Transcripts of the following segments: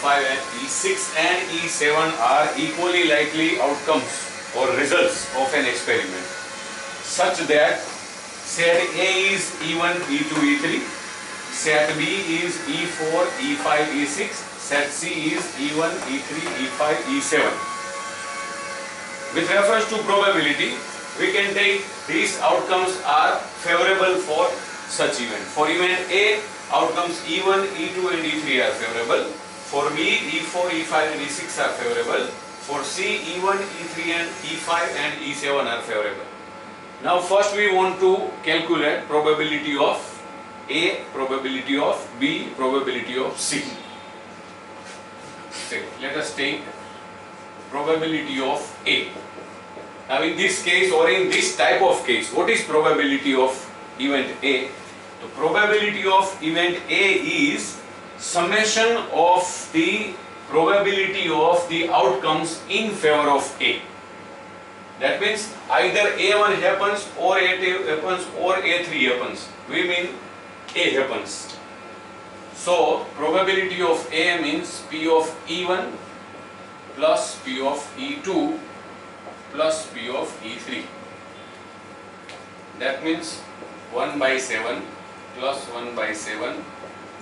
E5 and E6 and E7 are equally likely outcomes or results of an experiment, such that set A is E1, E2, E3, set B is E4, E5, E6, set C is E1, E3, E5, E7. With reference to probability, we can take these outcomes are favorable for such event. For event A, outcomes E1, E2 and E3 are favorable. For B, E4, E5 and E6 are favorable. For C, E1, E3 and E5 and E7 are favorable. Now first we want to calculate probability of A, probability of B, probability of C. So let us take probability of A. Now in this case or in this type of case, what is probability of event A? The probability of event A is summation of the probability of the outcomes in favor of A. That means either A1 happens or A2 happens or A3 happens. We mean A happens. So probability of A means P of E1 plus P of E2 plus P of E3. That means 1 by 7 plus 1 by 7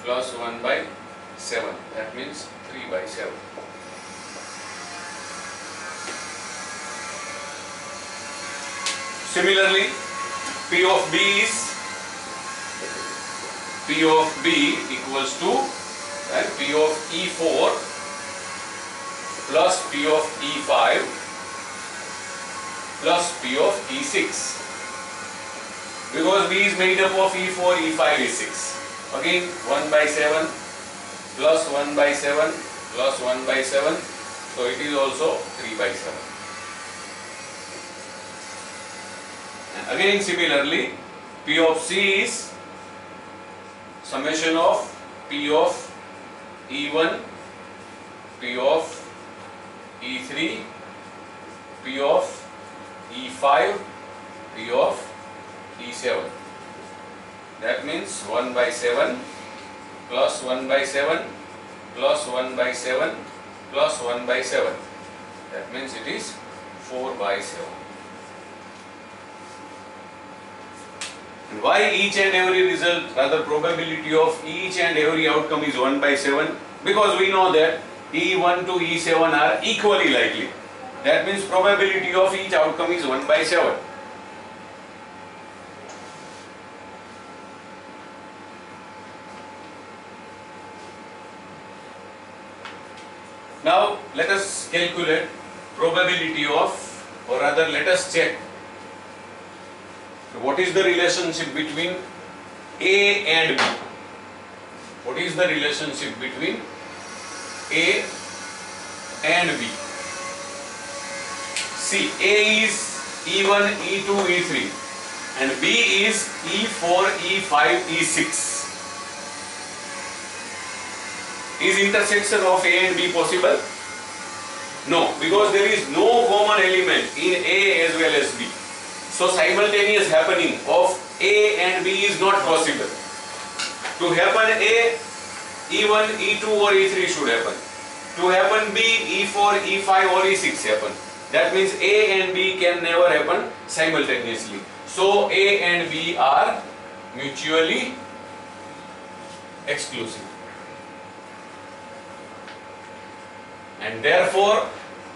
plus 1 by 7. That means 3 by 7. Similarly, P of B equals to P of E4 plus P of E5 plus P of E6, because B is made up of E4, E5, E6. Again 1 by 7 plus 1 by 7 plus 1 by 7, so it is also 3 by 7. And again similarly, P of C is summation of P of E1, P of E3, P of E5, P of E7. That means 1 by 7 plus 1 by 7 plus 1 by 7 plus 1 by 7. That means it is 4 by 7. And why each and every result, rather probability of each and every outcome is 1 by 7? Because we know that E1 to E7 are equally likely. That means probability of each outcome is 1 by 7. Now let us calculate probability of, or rather let us check what is the relationship between A and B. What is the relationship between A and B? See, A is E1, E2, E3 and B is E4, E5, E6. Is intersection of A and B possible? No, because there is no common element in A as well as B. So simultaneous happening of A and B is not possible. To happen A, E1, E2 or E3 should happen. To happen B, E4, E5 or E6 happen. That means A and B can never happen simultaneously. So A and B are mutually exclusive. And therefore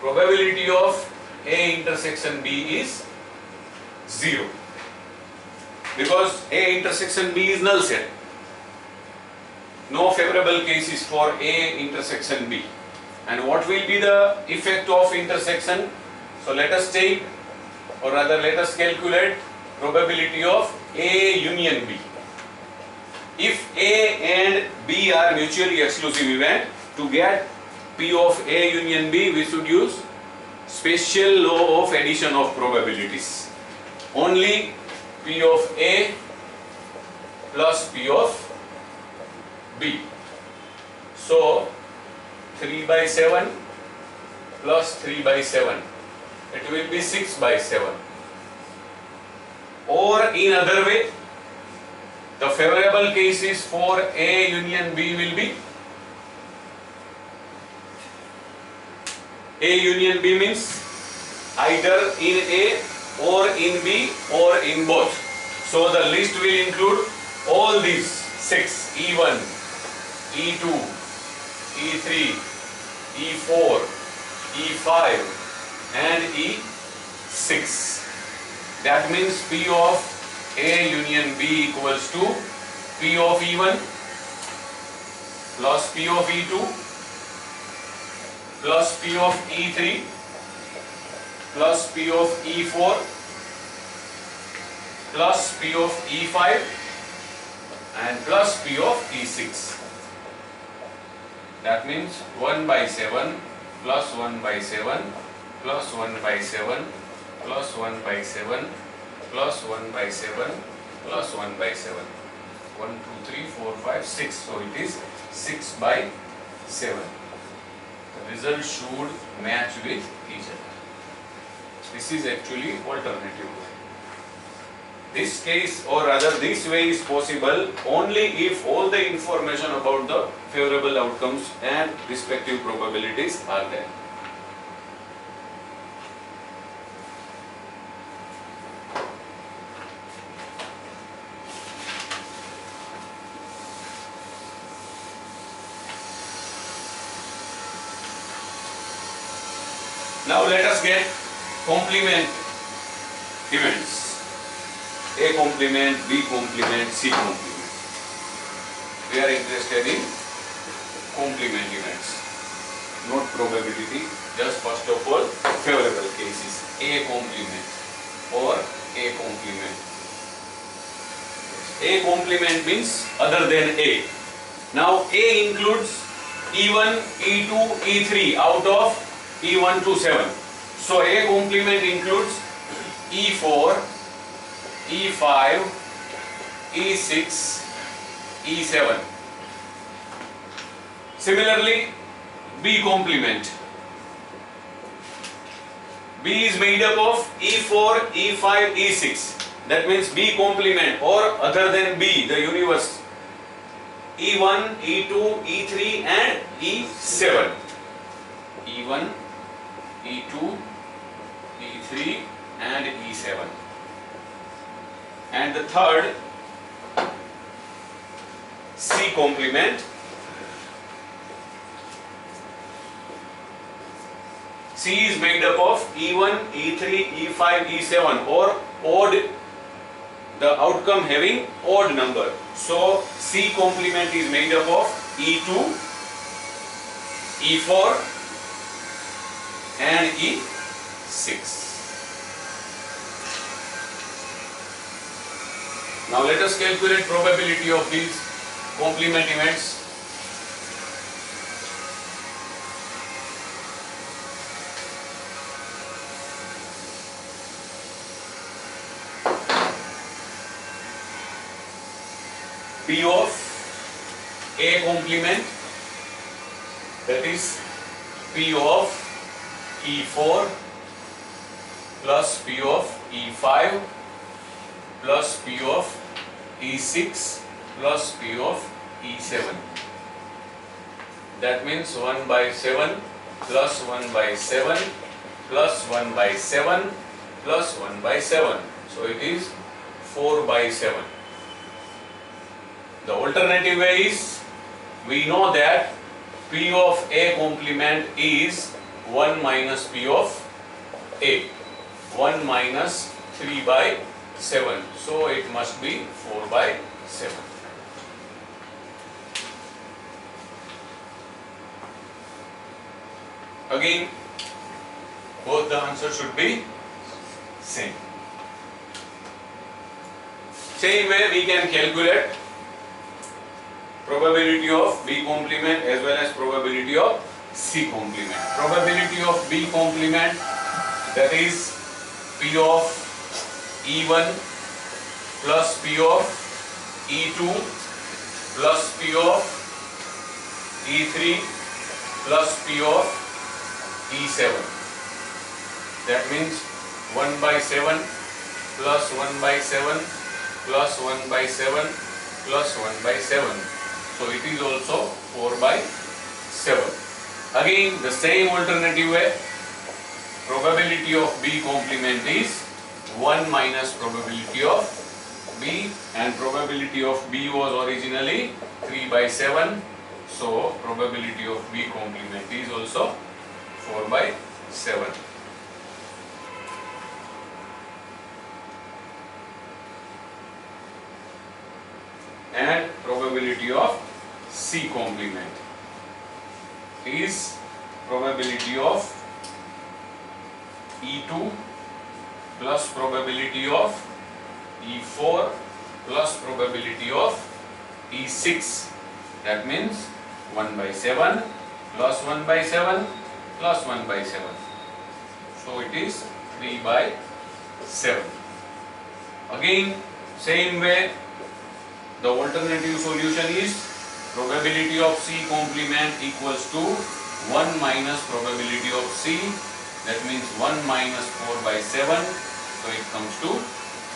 probability of A intersection B is 0. Because A intersection B is null set. No favorable cases for A intersection B. And what will be the effect of intersection? So let us take, or rather let us calculate probability of A union B. If A and B are mutually exclusive event, to get P of A union B, we should use special law of addition of probabilities. Only P of A plus P of B. So 3 by 7 plus 3 by 7. It will be 6 by 7. Or in other way, the favorable cases for A union B will be A union B means either in A or in B or in both. So the list will include all these 6, E1, E2, E3, E4, E5 and E6. That means P of A union B equals to P of E1 plus P of E2 plus P of E3 plus P of E4 plus P of E5 and plus P of E6. That means 1 by 7 plus 1 by 7 plus 1 by 7 plus 1 by 7 plus 1 by 7 plus 1 by 7. 1, 2, 3, 4, 5, 6. So it is 6 by 7. The result should match with each other. This is actually alternative way. This case, or rather this way, is possible only if all the information about the favorable outcomes and respective probabilities are there. Now let us get complement events. A complement, B complement, C complement. We are interested in complement events, not probability. Just first of all, favorable cases. A complement or A complement. A complement means other than A. Now A includes E1, E2, E3 out of E1 to 7. So A complement includes E4, E5, E6, E7. Similarly, B complement. B is made up of E4, E5, E6. That means B complement or other than B, the universe. E1, E2, E3 and E7. E1, E2, E3 and E7. And the third, C complement. C is made up of E1, E3, E5, E7 or odd, the outcome having odd number. So C complement is made up of E2, E4 and E6. Now let us calculate probability of these complement events. P of A complement, that is P of E4 plus P of E5 plus P of E6 plus P of E7. That means 1 by 7 plus 1 by 7 plus 1 by 7 plus 1 by 7. So it is 4 by 7. The alternative way is, we know that P of A complement is 1 minus P of A. 1 minus 3 by 7. So it must be 4 by 7. Again, both the answers should be same. Same way we can calculate probability of B complement as well as probability of C complement. Probability of B complement, that is P of E1 plus P of E2 plus P of E3 plus P of E7. That means 1 by 7 plus 1 by 7 plus 1 by 7 plus 1 by 7. So it is also 4 by 7. Again the same alternative way, probability of B complement is 1 minus probability of B, and probability of B was originally 3 by 7. So probability of B complement is also 4 by 7. And probability of C complement is probability of E2 plus probability of E4 plus probability of E6. That means 1 by 7 plus 1 by 7 plus 1 by 7. So it is 3 by 7. Again, same way, the alternative solution is probability of C complement equals to 1 minus probability of C. That means 1 minus 4 by 7. So it comes to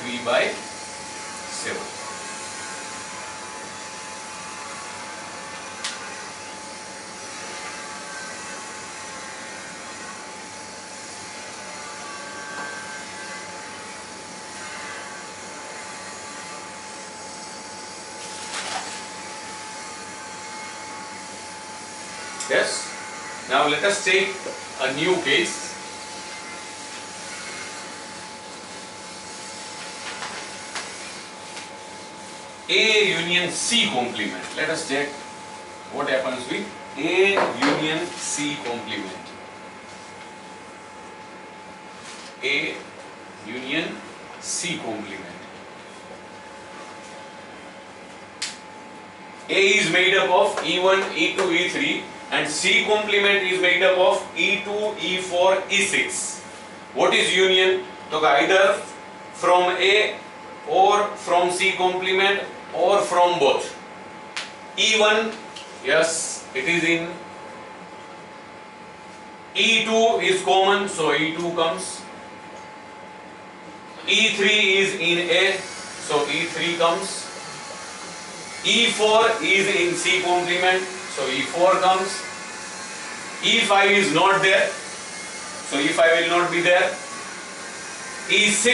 3 by 7. Yes. Now let us take a new case. A union C complement. Let us check what happens with A union C complement. A union C complement. A is made up of E1, E2, E3, and C complement is made up of E2, E4, E6. What is union? So either from A or from C complement or from both. E1, yes, it is in. E2 is common, so E2 comes. E3 is in A, so E3 comes. E4 is in C complement, so E4 comes. E5 is not there, so E5 will not be there. E6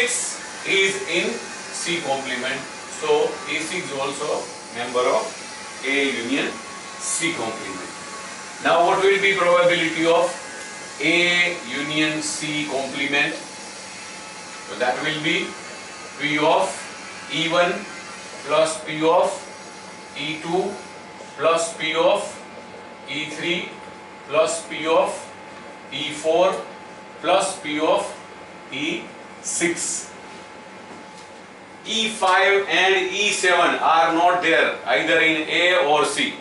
is in C complement, so E6 is also member of A union C complement. Now what will be probability of A union C complement? So that will be P of E1 plus P of E2 plus P of E3 plus P of E4 plus P of E6. E5 and E7 are not there either in A or C,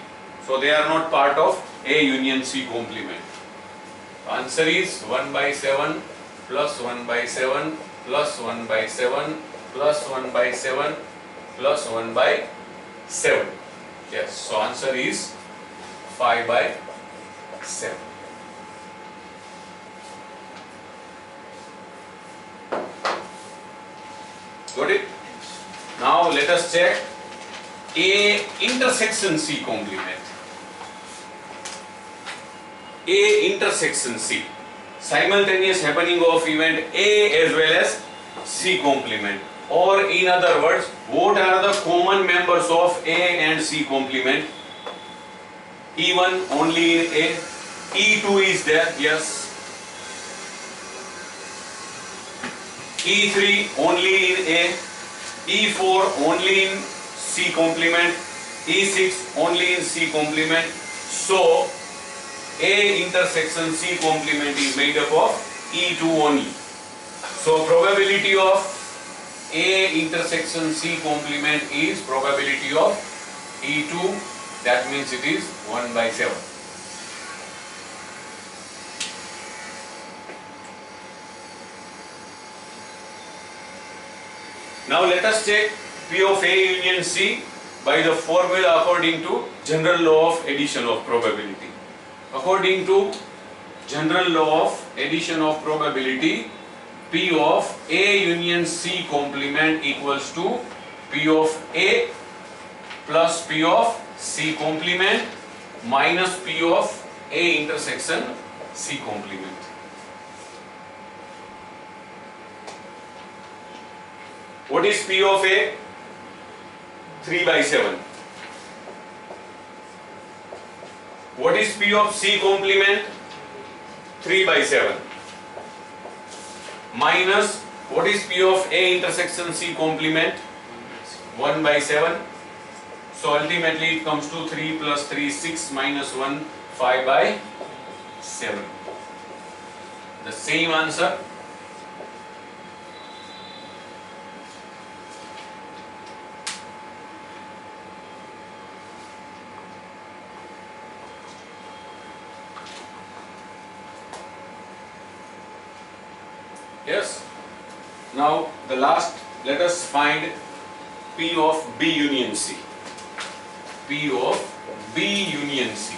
so they are not part of A union C complement. Answer is 1 by 7 plus 1 by 7 plus 1 by 7 plus 1 by 7 plus 1 by 7. Yes, so answer is 5 by 7. Got it? Now let us check A intersection C complement. A intersection C. Simultaneous happening of event A as well as C complement. Or in other words, what are the common members of A and C complement? E1 only in A, E2 is there, yes. E3 only in A, E4 only in C complement, E6 only in C complement. So A intersection C complement is made up of E2 only. So probability of A intersection C complement is probability of E2, that means it is 1 by 7. Now let us check P of A union C by the formula according to general law of addition of probability. According to general law of addition of probability, P of A union C complement equals to P of A plus P of C complement minus P of A intersection C complement. What is P of A? 3 by 7. What is P of C complement? 3 by 7. Minus, what is P of A intersection C complement? 1 by 7. So ultimately it comes to 3 plus 3, 6 minus 1, 5 by 7. The same answer. Yes. Now the last, let us find P of B union C. P of B union C.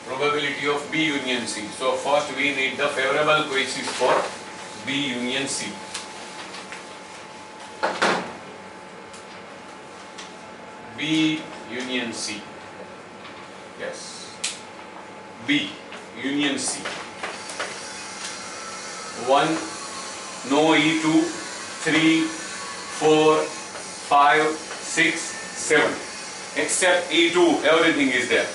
Probability of B union C. So first we need the favorable cases for B union C. B union C. Yes. B union C. 1, no E2, 3, 4, 5, 6, 7. Except E2, everything is there.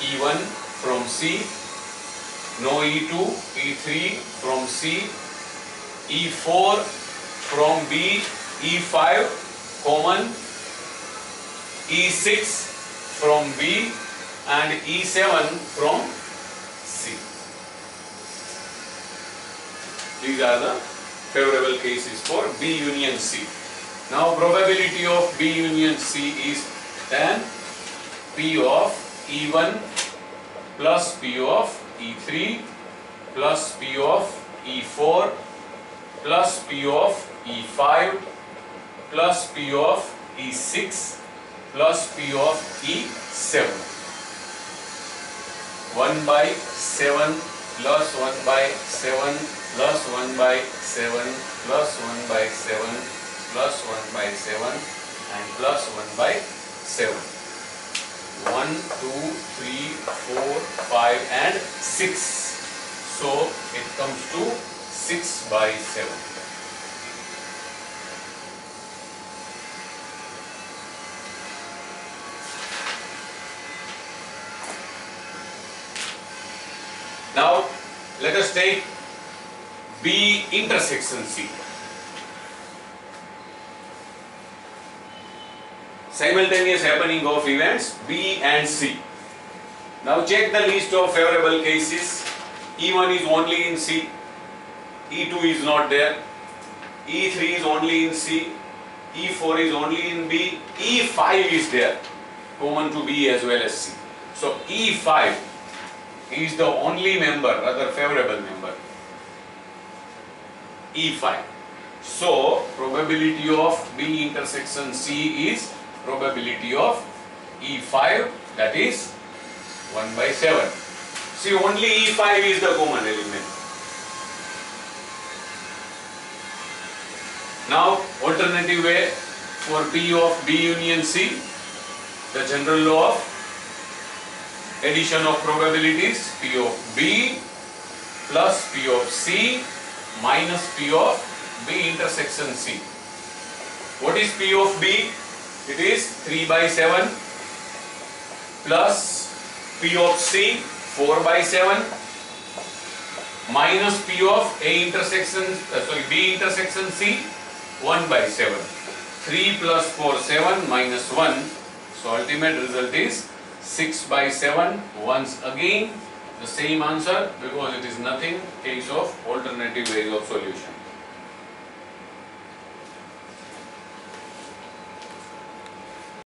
E1 from C, no E2, E3 from C, E4 from B, E5 common, E6 from B and E7 from C. These are the favorable cases for B union C. Now probability of B union C is then P of E1 plus P of E3 plus P of E4 plus P of E5 plus P of E6 plus P of E7. 1 by 7 plus 1 by 7 plus 1 by 7 plus 1 by 7 plus 1 by 7 and plus 1 by 7. 1, 2, 3, 4, 5 and 6. So it comes to 6 by 7. Now let us take B intersection C. Simultaneous happening of events B and C. Now check the list of favorable cases. E1 is only in C, E2 is not there, E3 is only in C, E4 is only in B, E5 is there, common to B as well as C. So E5 is the only member, rather favorable member. E5. So probability of B intersection C is probability of E5, that is 1 by 7. See, only E5 is the common element. Now alternative way for P of B union C, the general law of addition of probabilities, P of B plus P of C minus P of B intersection C. What is P of B? It is 3 by 7 plus P of C 4 by 7 minus P of A intersection, B intersection C 1 by 7. 3 plus 4, 7 minus 1. So ultimate result is 6 by 7. Once again the same answer because it is nothing, case of alternative ways of solution.